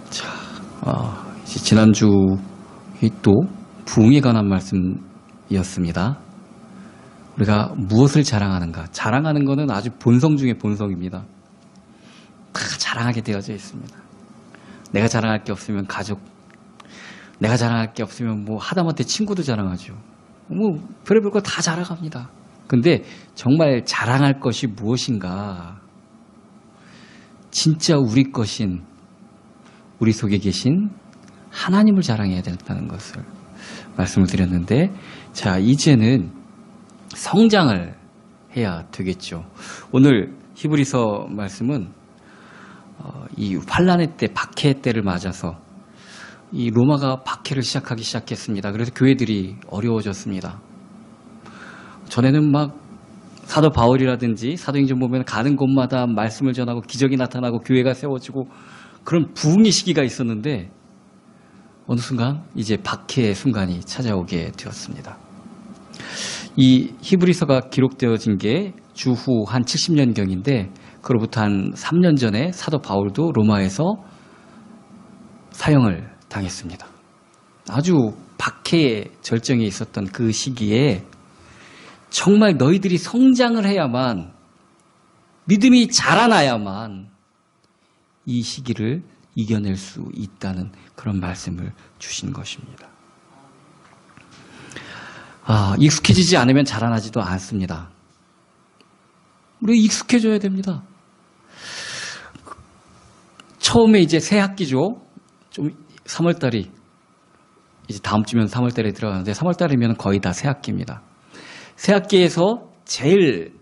자, 이제 지난주 또 부흥에 관한 말씀이었습니다. 우리가 무엇을 자랑하는가? 자랑하는 것은 아주 본성 중의 본성입니다. 다 자랑하게 되어져 있습니다. 내가 자랑할 게 없으면 가족, 내가 자랑할 게 없으면 뭐 하다못해 친구도 자랑하죠. 뭐 별의별 거 다 자랑합니다. 근데 정말 자랑할 것이 무엇인가? 진짜 우리 것인, 우리 속에 계신 하나님을 자랑해야 된다는 것을 말씀을 드렸는데, 자, 이제는 성장을 해야 되겠죠. 오늘 히브리서 말씀은 이 환란의 때, 박해의 때를 맞아서 이 로마가 박해를 시작하기 시작했습니다. 그래서 교회들이 어려워졌습니다. 전에는 막 사도 바울이라든지 사도행전 보면 가는 곳마다 말씀을 전하고 기적이 나타나고 교회가 세워지고 그런 부흥의 시기가 있었는데, 어느 순간 이제 박해의 순간이 찾아오게 되었습니다. 이 히브리서가 기록되어진 게 주후 한 70년경인데, 그로부터 한 3년 전에 사도 바울도 로마에서 사형을 당했습니다. 아주 박해의 절정에 있었던 그 시기에 정말 너희들이 성장을 해야만, 믿음이 자라나야만 이 시기를 이겨낼 수 있다는 그런 말씀을 주신 것입니다. 익숙해지지 않으면 자라나지도 않습니다. 우리 익숙해져야 됩니다. 처음에 이제 새 학기죠. 좀 3월달이 이제 다음 주면 3월달에 들어가는데, 3월달이면 거의 다 새 학기입니다. 새 학기에서 제일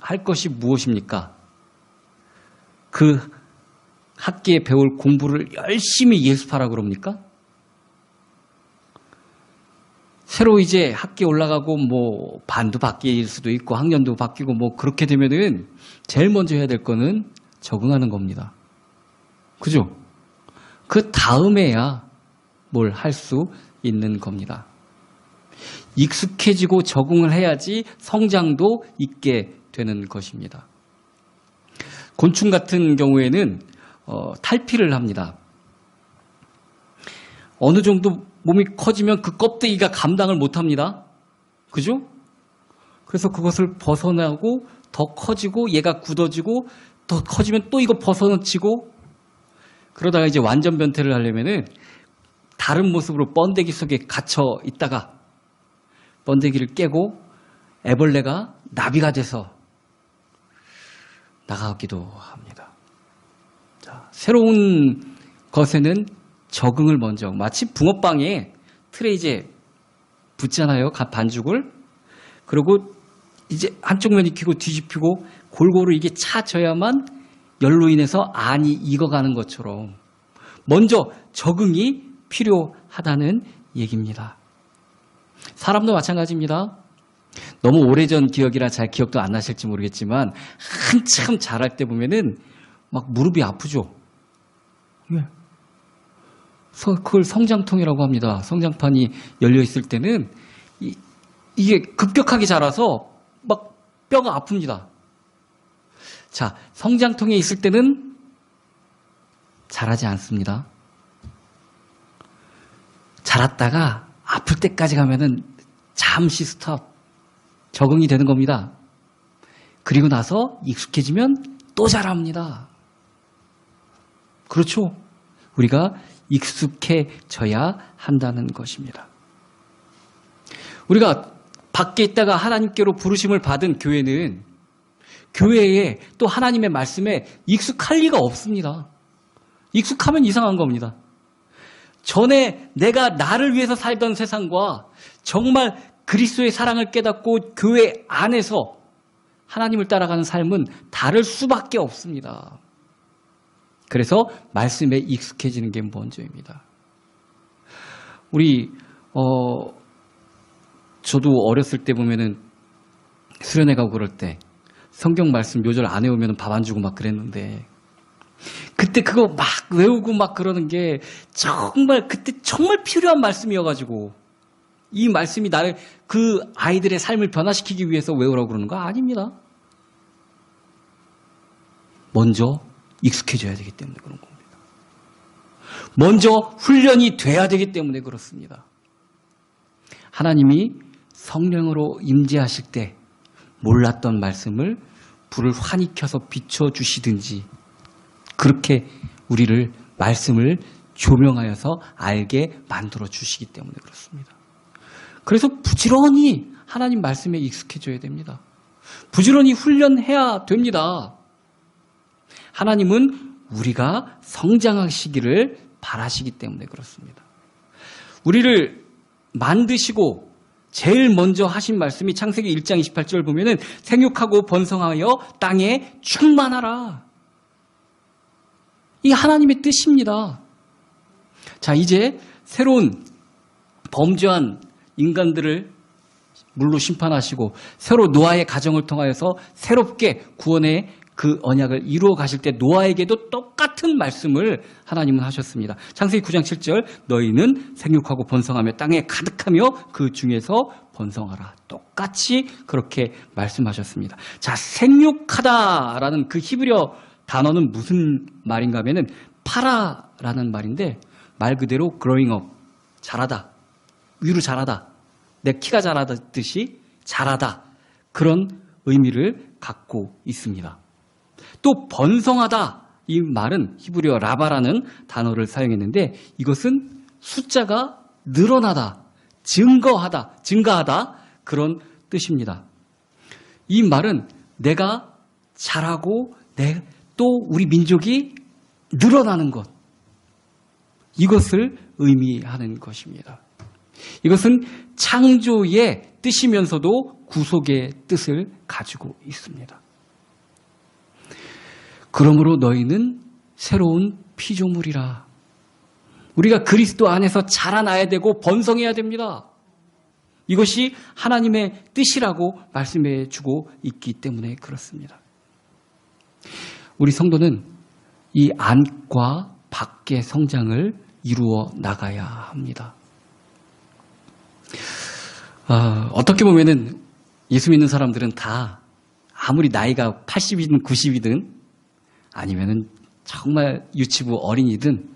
할 것이 무엇입니까? 그 학기에 배울 공부를 열심히 예습하라고 그럽니까? 새로 이제 학기 올라가고 뭐 반도 바뀔 수도 있고 학년도 바뀌고 뭐 그렇게 되면은 제일 먼저 해야 될 거는 적응하는 겁니다. 그죠? 그 다음에야 뭘 할 수 있는 겁니다. 익숙해지고 적응을 해야지 성장도 있게 되는 것입니다. 곤충 같은 경우에는 탈피를 합니다. 어느 정도 몸이 커지면 그 껍데기가 감당을 못합니다. 그죠? 그래서 그것을 벗어나고 더 커지고 얘가 굳어지고 더 커지면 또 이거 벗어놓치고, 그러다가 이제 완전 변태를 하려면은 다른 모습으로 번데기 속에 갇혀 있다가 번데기를 깨고 애벌레가 나비가 돼서 나가기도 합니다. 자, 새로운 것에는 적응을 먼저, 마치 붕어빵에 틀에 이제 붙잖아요. 반죽을. 그리고 이제 한쪽 면 익히고 뒤집히고 골고루 이게 차져야만 열로 인해서 안이 익어가는 것처럼 먼저 적응이 필요하다는 얘기입니다. 사람도 마찬가지입니다. 너무 오래전 기억이라 잘 기억도 안 나실지 모르겠지만 한참 자랄 때 보면은 막 무릎이 아프죠. 예. 그걸 성장통이라고 합니다. 성장판이 열려 있을 때는 이게 급격하게 자라서 막 뼈가 아픕니다. 자, 성장통에 있을 때는 자라지 않습니다. 자랐다가 아플 때까지 가면은 잠시 스톱, 적응이 되는 겁니다. 그리고 나서 익숙해지면 또 자랍니다. 그렇죠? 우리가 익숙해져야 한다는 것입니다. 우리가 밖에 있다가 하나님께로 부르심을 받은 교회는 교회에 또 하나님의 말씀에 익숙할 리가 없습니다. 익숙하면 이상한 겁니다. 전에 내가 나를 위해서 살던 세상과 정말 그리스도의 사랑을 깨닫고 교회 안에서 하나님을 따라가는 삶은 다를 수밖에 없습니다. 그래서 말씀에 익숙해지는 게 먼저입니다. 우리 저도 어렸을 때 보면은 수련회 가고 그럴 때 성경 말씀 묘절 안 외우면 밥 안 주고 막 그랬는데, 그때 그거 막 외우고 막 그러는 게 정말 그때 정말 필요한 말씀이어가지고, 이 말씀이 나를, 그 아이들의 삶을 변화시키기 위해서 외우라고 그러는 거 아닙니다. 먼저 익숙해져야 되기 때문에 그런 겁니다. 먼저 훈련이 돼야 되기 때문에 그렇습니다. 하나님이 성령으로 임재하실 때 몰랐던 말씀을 불을 환히 켜서 비춰주시든지 그렇게 우리를 말씀을 조명하여서 알게 만들어 주시기 때문에 그렇습니다. 그래서 부지런히 하나님 말씀에 익숙해져야 됩니다. 부지런히 훈련해야 됩니다. 하나님은 우리가 성장하시기를 바라시기 때문에 그렇습니다. 우리를 만드시고 제일 먼저 하신 말씀이 창세기 1장 28절 보면은 생육하고 번성하여 땅에 충만하라. 이게 하나님의 뜻입니다. 자, 이제 새로운 범죄한 인간들을 물로 심판하시고 새로 노아의 가정을 통하여서 새롭게 구원의 그 언약을 이루어 가실 때 노아에게도 똑같은 말씀을 하나님은 하셨습니다. 창세기 9장 7절 너희는 생육하고 번성하며 땅에 가득하며 그 중에서 번성하라. 똑같이 그렇게 말씀하셨습니다. 자, 생육하다라는 그 히브리어 단어는 무슨 말인가 하면은 파라라는 말인데 말 그대로 growing up, 자라다, 위로 자라다, 내 키가 자라듯이 자라다 그런 의미를 갖고 있습니다. 또 번성하다 이 말은 히브리어 라바라는 단어를 사용했는데 이것은 숫자가 늘어나다, 증가하다 그런 뜻입니다. 이 말은 내가 자라고 또 우리 민족이 늘어나는 것 이것을 의미하는 것입니다. 이것은 창조의 뜻이면서도 구속의 뜻을 가지고 있습니다. 그러므로 너희는 새로운 피조물이라. 우리가 그리스도 안에서 자라나야 되고 번성해야 됩니다. 이것이 하나님의 뜻이라고 말씀해 주고 있기 때문에 그렇습니다. 우리 성도는 이 안과 밖의 성장을 이루어 나가야 합니다. 어떻게 보면은 예수 믿는 사람들은 다 아무리 나이가 80이든 90이든 아니면은 정말 유치부 어린이든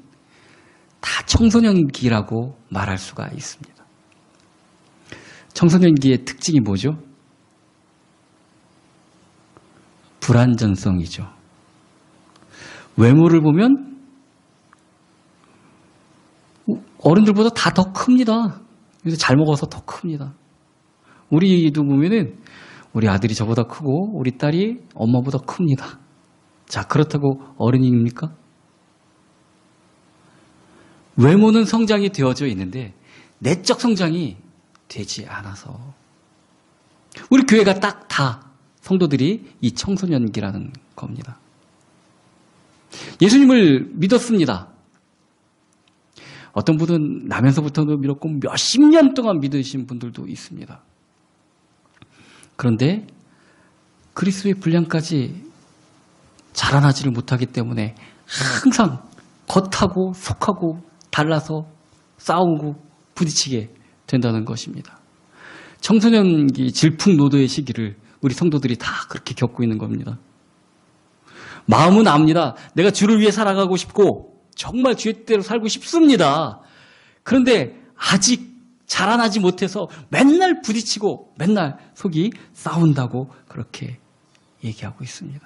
다 청소년기라고 말할 수가 있습니다. 청소년기의 특징이 뭐죠? 불완전성이죠. 외모를 보면 어른들보다 다 더 큽니다. 그래서 잘 먹어서 더 큽니다. 우리도 보면은 우리 아들이 저보다 크고 우리 딸이 엄마보다 큽니다. 자, 그렇다고 어른입니까? 외모는 성장이 되어져 있는데 내적 성장이 되지 않아서 우리 교회가 딱 다 성도들이 이 청소년기라는 겁니다. 예수님을 믿었습니다. 어떤 분은 나면서부터도 믿었고 몇십 년 동안 믿으신 분들도 있습니다. 그런데 그리스도의 분량까지 자라나지를 못하기 때문에 항상 겉하고 속하고 달라서 싸우고 부딪히게 된다는 것입니다. 청소년기 질풍노도의 시기를 우리 성도들이 다 그렇게 겪고 있는 겁니다. 마음은 압니다. 내가 주를 위해 살아가고 싶고 정말 주의 뜻대로 살고 싶습니다. 그런데 아직 자라나지 못해서 맨날 부딪히고 맨날 속이 싸운다고 그렇게 얘기하고 있습니다.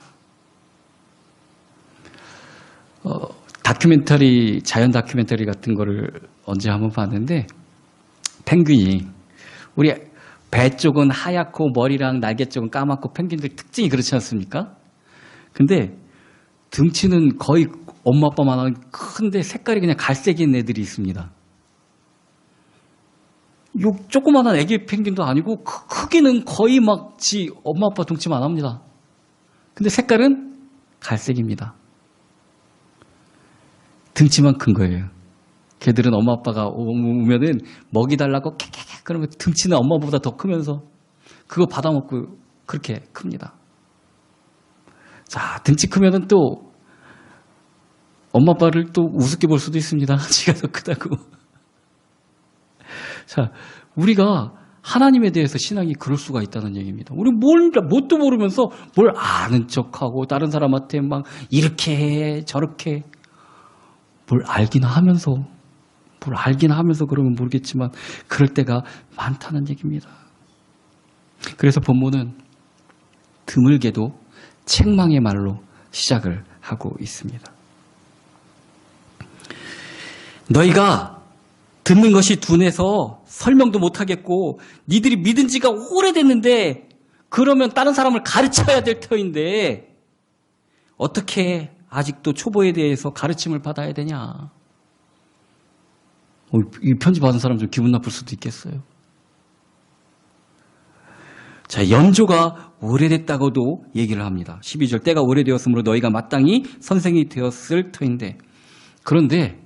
다큐멘터리, 자연 다큐멘터리 같은 거를 언제 한번 봤는데 펭귄이 우리 배 쪽은 하얗고 머리랑 날개 쪽은 까맣고 펭귄들 특징이 그렇지 않습니까? 근데 등치는 거의 엄마 아빠만한 큰데 색깔이 그냥 갈색인 애들이 있습니다. 요 조그만한 애기 펭귄도 아니고 크기는 거의 막 지 엄마 아빠 등치만 합니다. 근데 색깔은 갈색입니다. 등치만 큰 거예요. 걔들은 엄마 아빠가 오면은 먹이 달라고 캬캬캬 그러면 등치는 엄마보다 더 크면서 그거 받아먹고 그렇게 큽니다. 자, 등치 크면은 또 엄마 아빠를 또 우습게 볼 수도 있습니다. 지가 더 크다고. 자, 우리가 하나님에 대해서 신앙이 그럴 수가 있다는 얘기입니다. 우리 뭣도 모르면서 뭘 아는 척하고 다른 사람한테 막 이렇게 해 저렇게 뭘 알긴 하면서 그러면 모르겠지만 그럴 때가 많다는 얘기입니다. 그래서 본문은 드물게도 책망의 말로 시작을 하고 있습니다. 너희가 듣는 것이 둔해서 설명도 못하겠고 니들이 믿은 지가 오래됐는데 그러면 다른 사람을 가르쳐야 될 터인데 어떻게 아직도 초보에 대해서 가르침을 받아야 되냐. 이 편지 받은 사람 좀 기분 나쁠 수도 있겠어요. 자, 연조가 오래됐다고도 얘기를 합니다. 12절 때가 오래되었으므로 너희가 마땅히 선생이 되었을 터인데 그런데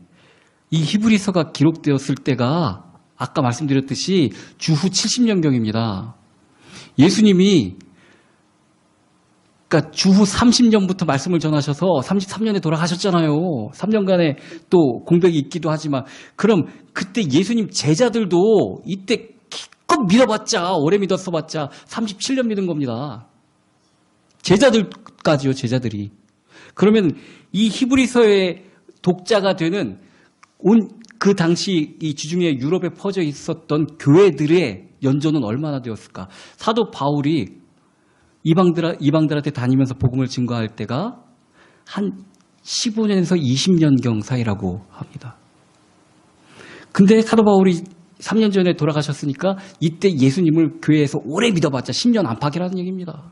이 히브리서가 기록되었을 때가 아까 말씀드렸듯이 주후 70년경입니다. 예수님이 그러니까 주후 30년부터 말씀을 전하셔서 33년에 돌아가셨잖아요. 3년간의 또 공백이 있기도 하지만 그럼 그때 예수님 제자들도 이때 기껏 믿어봤자 오래 믿었어봤자 37년 믿은 겁니다. 제자들까지요. 제자들이. 그러면 이 히브리서의 독자가 되는 그 당시 이 주중에 유럽에 퍼져 있었던 교회들의 연조는 얼마나 되었을까? 사도 바울이 이방들한테 다니면서 복음을 증거할 때가 한 15년에서 20년경 사이라고 합니다. 근데 사도 바울이 3년 전에 돌아가셨으니까 이때 예수님을 교회에서 오래 믿어봤자 10년 안팎이라는 얘기입니다.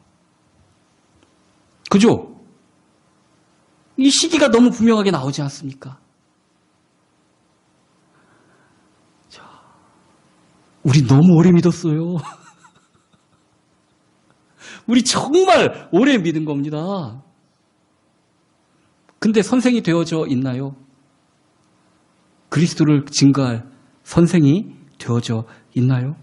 그죠? 이 시기가 너무 분명하게 나오지 않습니까? 자, 우리 너무 오래 믿었어요. 우리 정말 오래 믿은 겁니다. 근데 선생이 되어져 있나요? 그리스도를 증거할 선생이 되어져 있나요?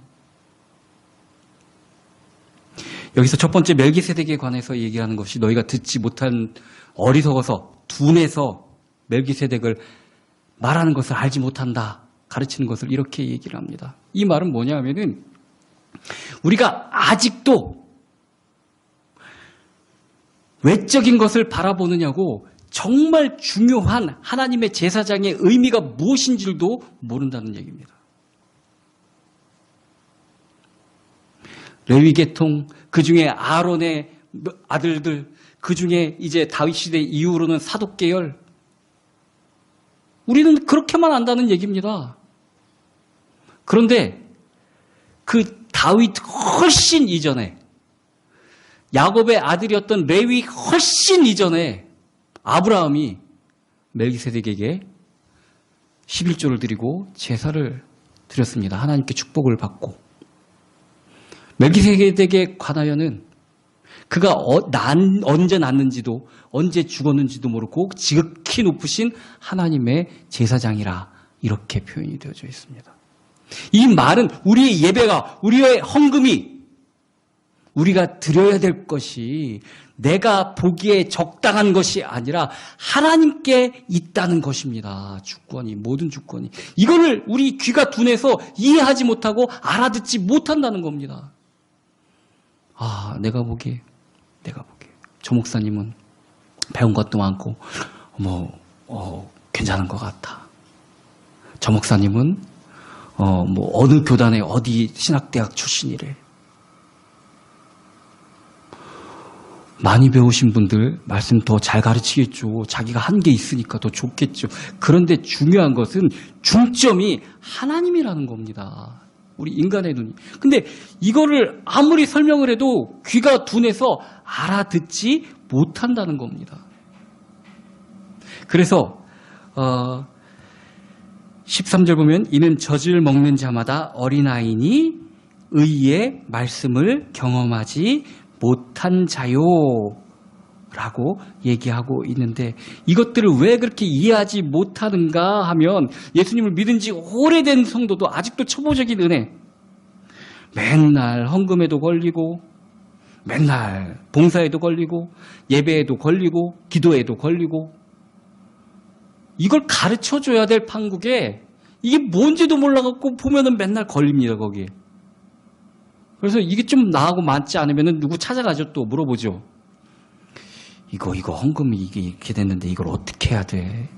여기서 첫 번째 멜기세덱에 관해서 얘기하는 것이 너희가 듣지 못한 어리석어서 둔해서 멜기세덱을 말하는 것을 알지 못한다. 가르치는 것을 이렇게 얘기를 합니다. 이 말은 뭐냐 하면은 우리가 아직도 외적인 것을 바라보느냐고 정말 중요한 하나님의 제사장의 의미가 무엇인지도 모른다는 얘기입니다. 레위 계통, 그 중에 아론의 아들들, 그 중에 이제 다윗 시대 이후로는 사독 계열. 우리는 그렇게만 안다는 얘기입니다. 그런데 그 다윗 훨씬 이전에 야곱의 아들이었던 레위 훨씬 이전에 아브라함이 멜기세덱에게 11조를 드리고 제사를 드렸습니다. 하나님께 축복을 받고 멜기세덱에 관하여는 그가 언제 났는지도 언제 죽었는지도 모르고 지극히 높으신 하나님의 제사장이라 이렇게 표현이 되어져 있습니다. 이 말은 우리의 예배가 우리의 헌금이 우리가 드려야 될 것이 내가 보기에 적당한 것이 아니라 하나님께 있다는 것입니다. 주권이, 모든 주권이. 이거를 우리 귀가 둔해서 이해하지 못하고 알아듣지 못한다는 겁니다. 아, 내가 보기에 저 목사님은 배운 것도 많고 괜찮은 것 같아. 저 목사님은 어느 교단의 어디 신학대학 출신이래. 많이 배우신 분들 말씀 더 잘 가르치겠죠. 자기가 한 게 있으니까 더 좋겠죠. 그런데 중요한 것은 중점이 하나님이라는 겁니다. 우리 인간의 눈이. 근데 이거를 아무리 설명을 해도 귀가 둔해서 알아듣지 못한다는 겁니다. 그래서 13절 보면 이는 젖을 먹는 자마다 어린아이니 의의 말씀을 경험하지 못한 자요 라고 얘기하고 있는데 이것들을 왜 그렇게 이해하지 못하는가 하면 예수님을 믿은 지 오래된 성도도 아직도 초보적인 은혜 맨날 헌금에도 걸리고 맨날 봉사에도 걸리고 예배에도 걸리고 기도에도 걸리고 이걸 가르쳐줘야 될 판국에 이게 뭔지도 몰라갖고 보면은 맨날 걸립니다 거기에. 그래서 이게 좀 나하고 맞지 않으면은 누구 찾아가죠. 또 물어보죠. 이거 헌금이 이게 이렇게 됐는데 이걸 어떻게 해야 돼?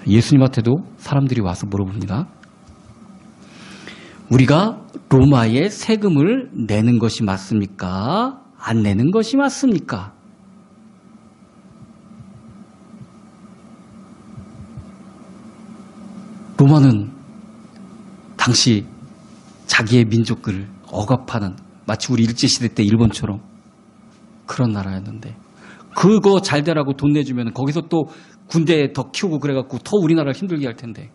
예수님한테도 사람들이 와서 물어봅니다. 우리가 로마에 세금을 내는 것이 맞습니까? 안 내는 것이 맞습니까? 로마는 당시 자기의 민족을 억압하는, 마치 우리 일제시대 때 일본처럼 그런 나라였는데, 그거 잘 되라고 돈 내주면 거기서 또 군대 더 키우고 그래갖고 더 우리나라를 힘들게 할 텐데,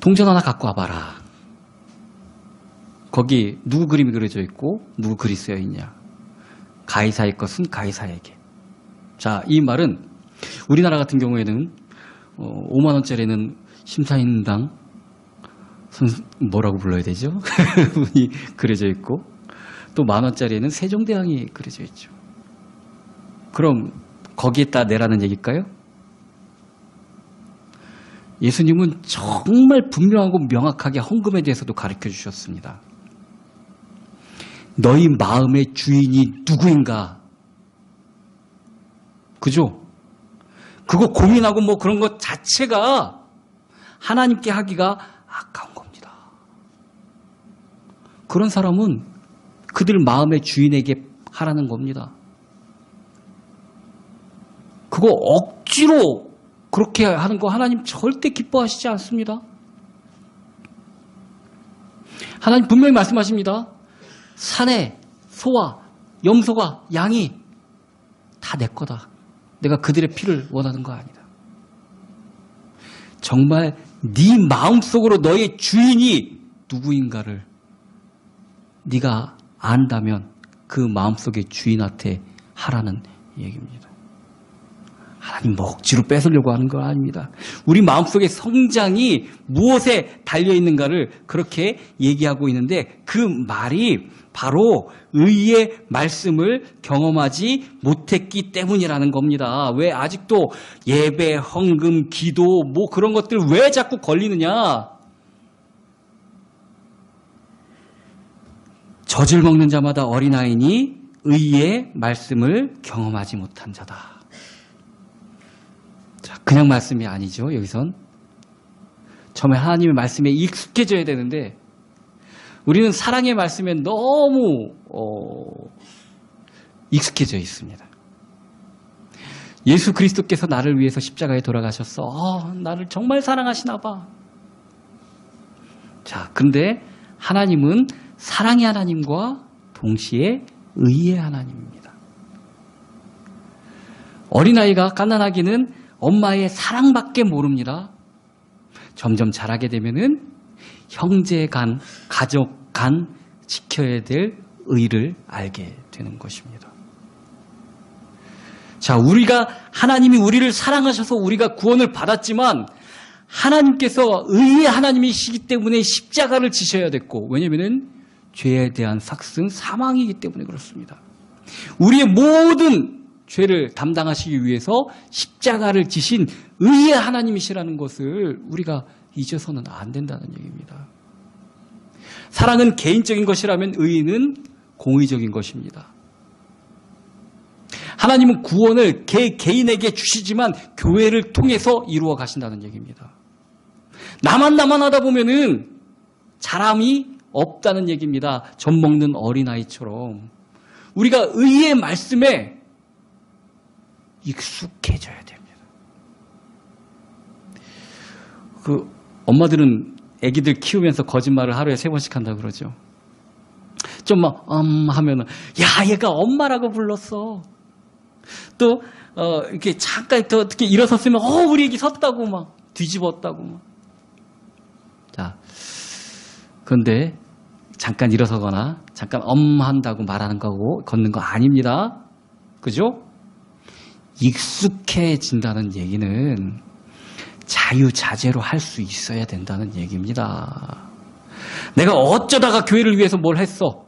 동전 하나 갖고 와봐라. 거기 누구 그림이 그려져 있고 누구 글이 쓰여 있냐. 가이사의 것은 가이사에게. 자, 이 말은 우리나라 같은 경우에는 5만 원짜리는 심사인당 뭐라고 불러야 되죠? 분이 그려져 있고, 또 1만 원짜리에는 세종대왕이 그려져 있죠. 그럼 거기에다 내라는 얘기일까요? 예수님은 정말 분명하고 명확하게 헌금에 대해서도 가르쳐 주셨습니다. 너희 마음의 주인이 누구인가? 그죠? 그거 고민하고 뭐 그런 것 자체가 하나님께 하기가 아까운 겁니다. 그런 사람은 그들 마음의 주인에게 하라는 겁니다. 그거 억지로 그렇게 하는 거 하나님 절대 기뻐하시지 않습니다. 하나님 분명히 말씀하십니다. 산에 소와 염소가 양이 다 내 거다. 내가 그들의 피를 원하는 거 아니다. 정말 네 마음속으로 너의 주인이 누구인가를 네가 안다면 그 마음속의 주인한테 하라는 얘기입니다. 하나님 뭐 억지로 뺏으려고 하는 거 아닙니다. 우리 마음속의 성장이 무엇에 달려있는가를 그렇게 얘기하고 있는데, 그 말이 바로 의의 말씀을 경험하지 못했기 때문이라는 겁니다. 왜 아직도 예배, 헌금, 기도 뭐 그런 것들 왜 자꾸 걸리느냐. 젖을 먹는 자마다 어린아이니 의의 말씀을 경험하지 못한 자다. 자, 그냥 말씀이 아니죠. 여기선 처음에 하나님의 말씀에 익숙해져야 되는데, 우리는 사랑의 말씀에 너무 익숙해져 있습니다. 예수 그리스도께서 나를 위해서 십자가에 돌아가셨어. 나를 정말 사랑하시나 봐. 자, 근데 하나님은 사랑의 하나님과 동시에 의의 하나님입니다. 어린아이가 갓난아기는 엄마의 사랑밖에 모릅니다. 점점 자라게 되면은 형제 간, 가족 간 지켜야 될 의를 알게 되는 것입니다. 자, 하나님이 우리를 사랑하셔서 우리가 구원을 받았지만, 하나님께서 의의 하나님이시기 때문에 십자가를 지셔야 됐고, 왜냐면은 죄에 대한 삭은 사망이기 때문에 그렇습니다. 우리의 모든 죄를 담당하시기 위해서 십자가를 지신 의의 하나님이시라는 것을 우리가 잊어서는 안 된다는 얘기입니다. 사랑은 개인적인 것이라면 의는 공의적인 것입니다. 하나님은 구원을 개인에게 주시지만 교회를 통해서 이루어 가신다는 얘기입니다. 나만 하다 보면은 자람이 없다는 얘기입니다. 젖 먹는 어린아이처럼 우리가 의의 말씀에 익숙해져야 됩니다. 엄마들은 아기들 키우면서 거짓말을 하루에 3번씩 한다고 그러죠. 좀 막 하면은 야, 얘가 엄마라고 불렀어. 또 이렇게 잠깐 더 어떻게 일어섰으면 우리 애기 섰다고 막 뒤집었다고 막. 자, 그런데 잠깐 일어서거나 잠깐 한다고 말하는 거고 걷는 거 아닙니다. 그죠? 익숙해진다는 얘기는 자유자재로 할 수 있어야 된다는 얘기입니다. 내가 어쩌다가 교회를 위해서 뭘 했어?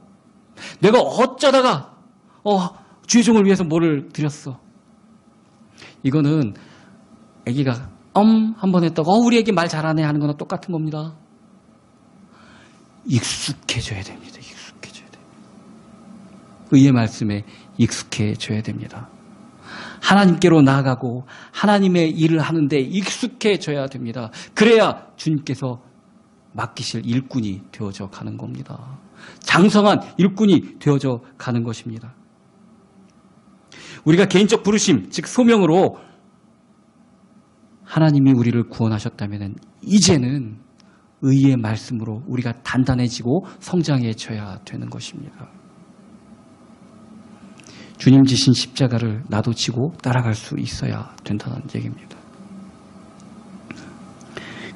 내가 어쩌다가 주의 종을 위해서 뭐를 드렸어? 이거는 아기가 한 번 했다고 우리 애기 말 잘하네 하는 거나 똑같은 겁니다. 익숙해져야 됩니다. 익숙해져야 됩니다. 의의 말씀에 익숙해져야 됩니다. 하나님께로 나아가고 하나님의 일을 하는데 익숙해져야 됩니다. 그래야 주님께서 맡기실 일꾼이 되어져 가는 겁니다. 장성한 일꾼이 되어져 가는 것입니다. 우리가 개인적 부르심, 즉 소명으로 하나님이 우리를 구원하셨다면 이제는 의의 말씀으로 우리가 단단해지고 성장해져야 되는 것입니다. 주님 지신 십자가를 나도 지고 따라갈 수 있어야 된다는 얘기입니다.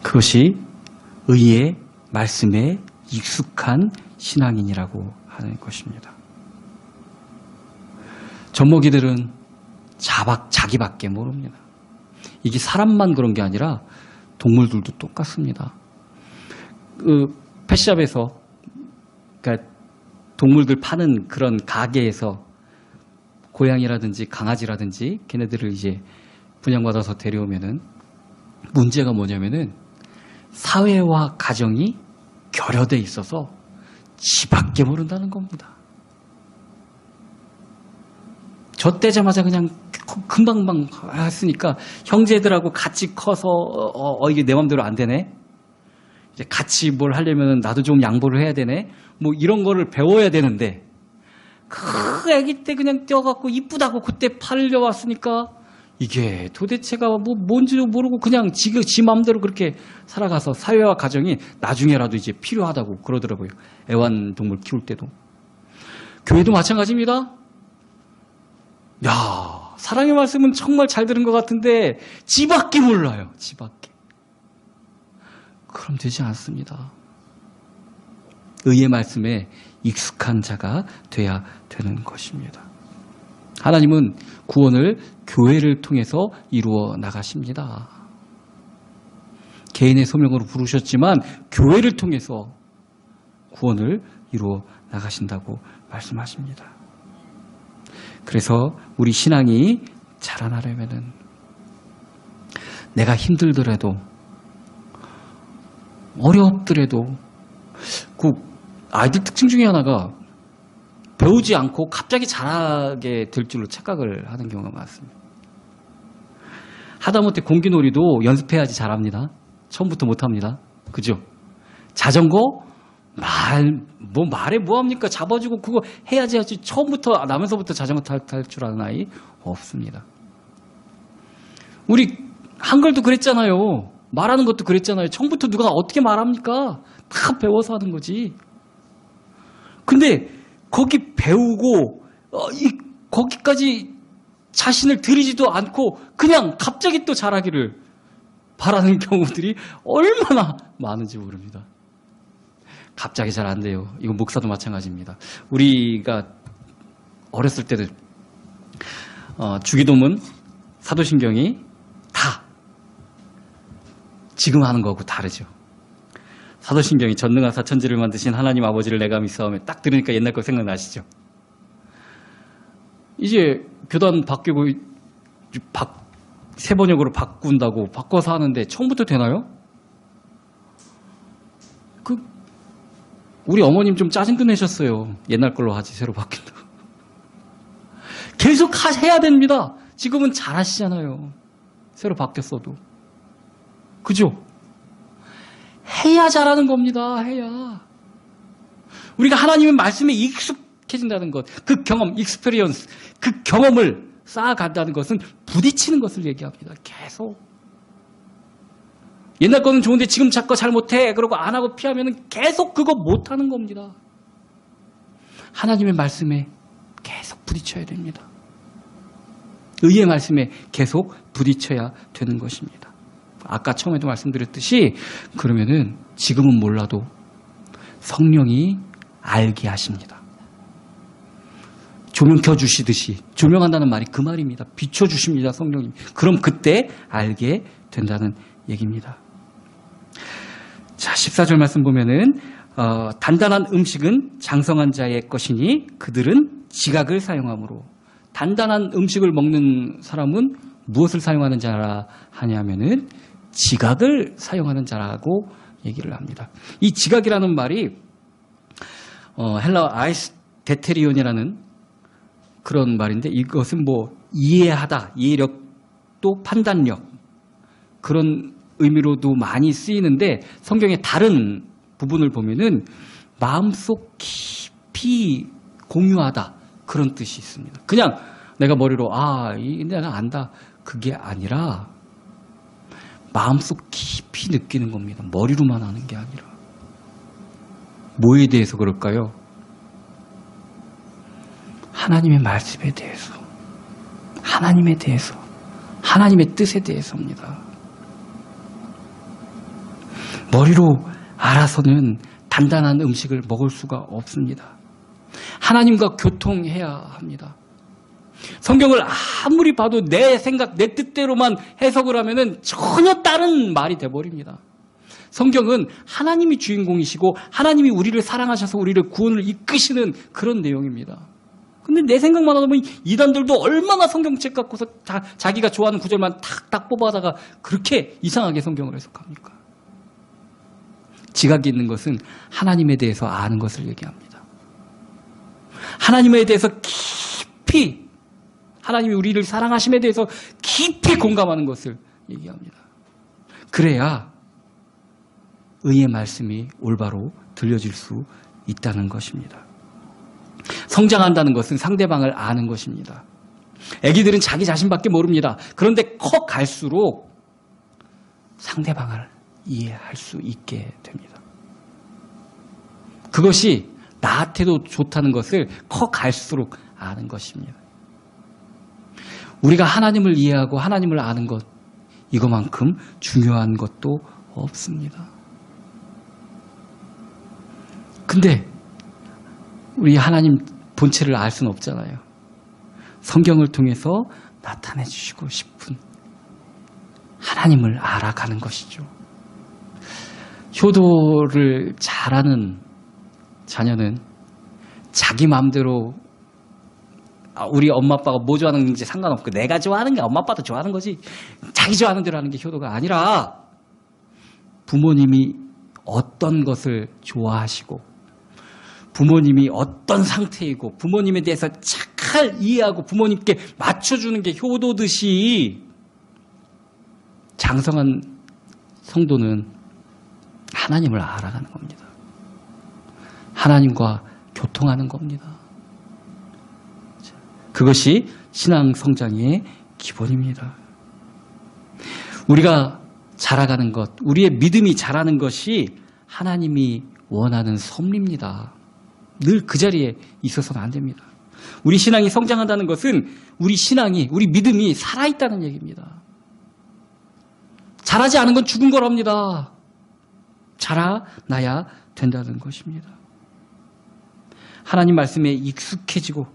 그것이 의의 말씀에 익숙한 신앙인이라고 하는 것입니다. 젖먹이들은 자기밖에 모릅니다. 이게 사람만 그런 게 아니라 동물들도 똑같습니다. 펫샵에서, 그러니까 동물들 파는 그런 가게에서 고양이라든지 강아지라든지 걔네들을 이제 분양받아서 데려오면은 문제가 뭐냐면은 사회와 가정이 결여돼 있어서 지밖에 모른다는 겁니다. 젖대자마자 그냥 금방금방 했으니까 형제들하고 같이 커서 이게 내 맘대로 안 되네. 이제 같이 뭘 하려면 나도 좀 양보를 해야 되네. 뭐 이런 거를 배워야 되는데 그 아기 때 그냥 떼어갖고 이쁘다고 그때 팔려왔으니까 이게 도대체가 뭔지도 모르고 그냥 지 맘대로 그렇게 살아가서 사회와 가정이 나중에라도 이제 필요하다고 그러더라고요. 애완동물 키울 때도. 교회도 마찬가지입니다. 야, 사랑의 말씀은 정말 잘 들은 것 같은데 지밖에 몰라요. 지밖에. 그럼 되지 않습니다. 의의 말씀에 익숙한 자가 돼야 되는 것입니다. 하나님은 구원을 교회를 통해서 이루어 나가십니다. 개인의 소명으로 부르셨지만 교회를 통해서 구원을 이루어 나가신다고 말씀하십니다. 그래서 우리 신앙이 자라나려면은 내가 힘들더라도 어렵더라도 그 아이들 특징 중에 하나가 배우지 않고 갑자기 잘하게 될 줄로 착각을 하는 경우가 많습니다. 하다못해 공기놀이도 연습해야지 잘합니다. 처음부터 못합니다. 그죠? 자전거? 말해 뭐합니까? 잡아주고 그거 해야지 하지. 처음부터 나면서부터 자전거 탈 줄 아는 아이 없습니다. 우리 한글도 그랬잖아요. 말하는 것도 그랬잖아요. 처음부터 누가 어떻게 말합니까? 다 배워서 하는 거지. 근데 거기 배우고 거기까지 자신을 들이지도 않고 그냥 갑자기 또 잘하기를 바라는 경우들이 얼마나 많은지 모릅니다. 갑자기 잘 안 돼요. 이건 목사도 마찬가지입니다. 우리가 어렸을 때도 주기도문, 사도신경이 다 지금 하는 거하고 다르죠. 사도신경이 전능하사 천지를 만드신 하나님 아버지를 내가 믿사오며 딱 들으니까 옛날 거 생각나시죠? 이제 교단 바뀌고 새 번역으로 바꾼다고 바꿔서 하는데 처음부터 되나요? 우리 어머님 좀 짜증도 내셨어요. 옛날 걸로 하지 새로 바뀐다고. 계속 해야 됩니다. 지금은 잘하시잖아요. 새로 바뀌었어도. 그죠? 해야 잘하는 겁니다. 해야. 우리가 하나님의 말씀에 익숙해진다는 것, 그 경험, 익스페리언스, 그 경험을 쌓아간다는 것은 부딪히는 것을 얘기합니다. 계속. 옛날 거는 좋은데 지금 자꾸 잘못해. 그러고 안 하고 피하면 계속 그거 못하는 겁니다. 하나님의 말씀에 계속 부딪혀야 됩니다. 의의 말씀에 계속 부딪혀야 되는 것입니다. 아까 처음에도 말씀드렸듯이 그러면은 지금은 몰라도 성령이 알게 하십니다. 조명 켜주시듯이 조명한다는 말이 그 말입니다. 비춰주십니다. 성령님. 그럼 그때 알게 된다는 얘기입니다. 자, 14절 말씀 보면은 단단한 음식은 장성한 자의 것이니 그들은 지각을 사용하므로. 단단한 음식을 먹는 사람은 무엇을 사용하는 자라 하냐면은 지각을 사용하는 자라고 얘기를 합니다. 이 지각이라는 말이 헬라어 아이스테테리온이라는 그런 말인데 이것은 뭐 이해하다, 이해력도 판단력 그런 의미로도 많이 쓰이는데 성경의 다른 부분을 보면은 마음속 깊이 공유하다 그런 뜻이 있습니다. 그냥 내가 머리로 내가 안다 그게 아니라 마음속 깊이 느끼는 겁니다. 머리로만 아는 게 아니라. 뭐에 대해서 그럴까요? 하나님의 말씀에 대해서, 하나님에 대해서, 하나님의 뜻에 대해서입니다. 머리로 알아서는 단단한 음식을 먹을 수가 없습니다. 하나님과 교통해야 합니다. 성경을 아무리 봐도 내 생각, 내 뜻대로만 해석을 하면은 전혀 다른 말이 돼버립니다. 성경은 하나님이 주인공이시고 하나님이 우리를 사랑하셔서 우리를 구원을 이끄시는 그런 내용입니다. 근데 내 생각만 하다 보면 이단들도 얼마나 성경책 갖고서 자기가 좋아하는 구절만 탁탁 뽑아다가 그렇게 이상하게 성경을 해석합니까? 지각이 있는 것은 하나님에 대해서 아는 것을 얘기합니다. 하나님에 대해서 깊이, 하나님이 우리를 사랑하심에 대해서 깊이 공감하는 것을 얘기합니다. 그래야 의의 말씀이 올바로 들려질 수 있다는 것입니다. 성장한다는 것은 상대방을 아는 것입니다. 아기들은 자기 자신밖에 모릅니다. 그런데 커 갈수록 상대방을 이해할 수 있게 됩니다. 그것이 나한테도 좋다는 것을 커 갈수록 아는 것입니다. 우리가 하나님을 이해하고 하나님을 아는 것, 이것만큼 중요한 것도 없습니다. 근데 우리 하나님 본체를 알 수는 없잖아요. 성경을 통해서 나타내 주시고 싶은 하나님을 알아가는 것이죠. 효도를 잘하는 자녀는 자기 마음대로 우리 엄마 아빠가 뭐 좋아하는지 상관없고 내가 좋아하는 게 엄마 아빠도 좋아하는 거지 자기 좋아하는 대로 하는 게 효도가 아니라 부모님이 어떤 것을 좋아하시고 부모님이 어떤 상태이고 부모님에 대해서 잘 이해하고 부모님께 맞춰주는 게 효도듯이 장성한 성도는 하나님을 알아가는 겁니다. 하나님과 교통하는 겁니다. 그것이 신앙 성장의 기본입니다. 우리가 자라가는 것, 우리의 믿음이 자라는 것이 하나님이 원하는 섭리입니다. 늘 그 자리에 있어서는 안 됩니다. 우리 신앙이 성장한다는 것은 우리 신앙이, 우리 믿음이 살아있다는 얘기입니다. 자라지 않은 건 죽은 거랍니다. 자라나야 된다는 것입니다. 하나님 말씀에 익숙해지고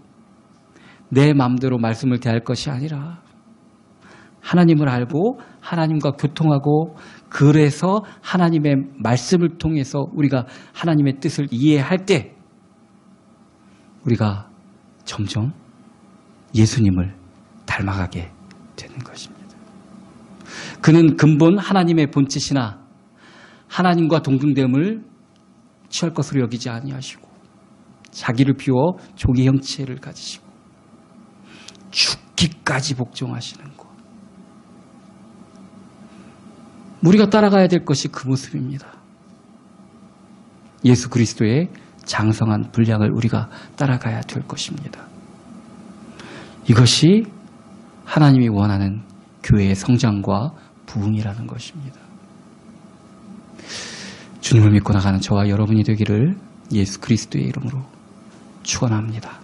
내 마음대로 말씀을 대할 것이 아니라 하나님을 알고 하나님과 교통하고 그래서 하나님의 말씀을 통해서 우리가 하나님의 뜻을 이해할 때 우리가 점점 예수님을 닮아가게 되는 것입니다. 그는 근본 하나님의 본체시나 하나님과 동등됨을 취할 것으로 여기지 아니하시고 자기를 비워 종의 형체를 가지시고 죽기까지 복종하시는 것. 우리가 따라가야 될 것이 그 모습입니다. 예수 그리스도의 장성한 분량을 우리가 따라가야 될 것입니다. 이것이 하나님이 원하는 교회의 성장과 부흥이라는 것입니다. 주님을 믿고 나가는 저와 여러분이 되기를 예수 그리스도의 이름으로 축원합니다.